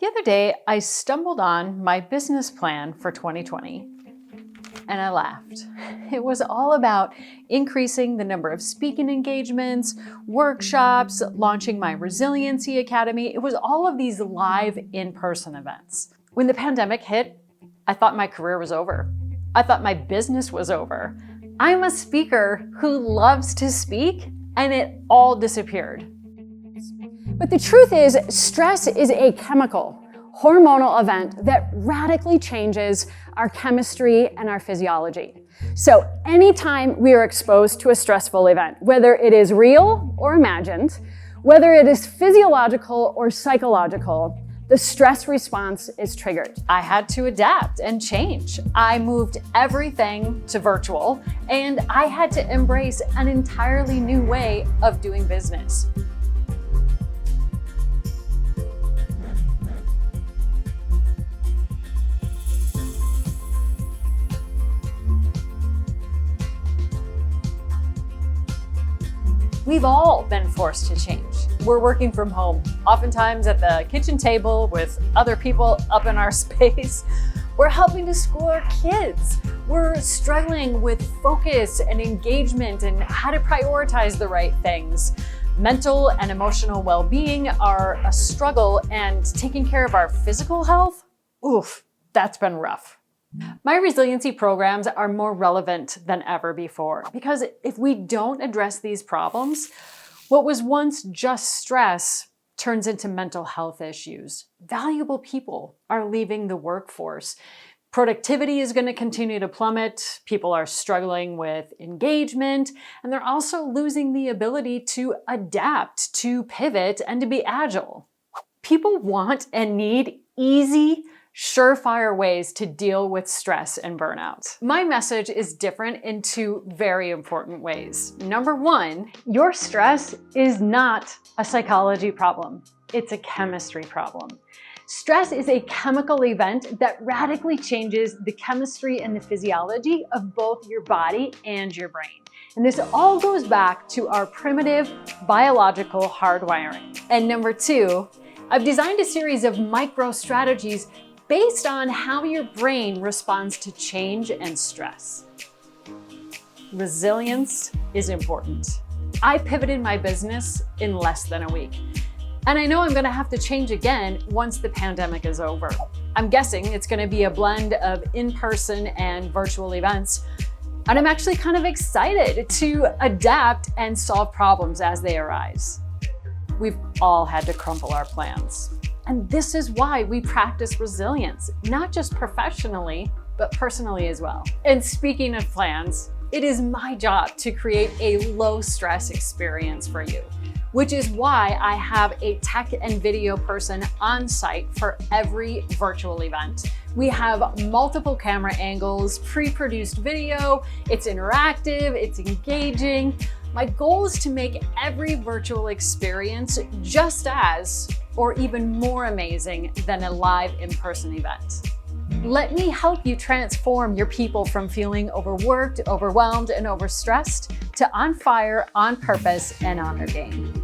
The other day, I stumbled on my business plan for 2020 and I laughed. It was all about increasing the number of speaking engagements, workshops, launching my Resiliency Academy. It was all of these live in-person events. When the pandemic hit, I thought my career was over. I thought my business was over. I'm a speaker who loves to speak, and it all disappeared. But the truth is, stress is a chemical, hormonal event that radically changes our chemistry and our physiology. So anytime we are exposed to a stressful event, whether it is real or imagined, whether it is physiological or psychological, the stress response is triggered. I had to adapt and change. I moved everything to virtual, and I had to embrace an entirely new way of doing business. We've all been forced to change. We're working from home, oftentimes at the kitchen table with other people up in our space. We're helping to school our kids. We're struggling with focus and engagement and how to prioritize the right things. Mental and emotional well-being are a struggle, and taking care of our physical health, oof, that's been rough. My resiliency programs are more relevant than ever before because if we don't address these problems, what was once just stress turns into mental health issues. Valuable people are leaving the workforce. Productivity is going to continue to plummet. People are struggling with engagement, and they're also losing the ability to adapt, to pivot, and to be agile. People want and need easy, surefire ways to deal with stress and burnout. My message is different in two very important ways. Number one, your stress is not a psychology problem. It's a chemistry problem. Stress is a chemical event that radically changes the chemistry and the physiology of both your body and your brain. And this all goes back to our primitive biological hardwiring. And number two, I've designed a series of micro strategies based on how your brain responds to change and stress. Resilience is important. I pivoted my business in less than a week. And I know I'm gonna have to change again once the pandemic is over. I'm guessing it's gonna be a blend of in-person and virtual events. And I'm actually kind of excited to adapt and solve problems as they arise. We've all had to crumple our plans. And this is why we practice resilience, not just professionally, but personally as well. And speaking of plans, it is my job to create a low stress experience for you, which is why I have a tech and video person on site for every virtual event. We have multiple camera angles, pre-produced video, it's interactive, it's engaging. My goal is to make every virtual experience just as or even more amazing than a live in-person event. Let me help you transform your people from feeling overworked, overwhelmed, and overstressed to on fire, on purpose, and on their game.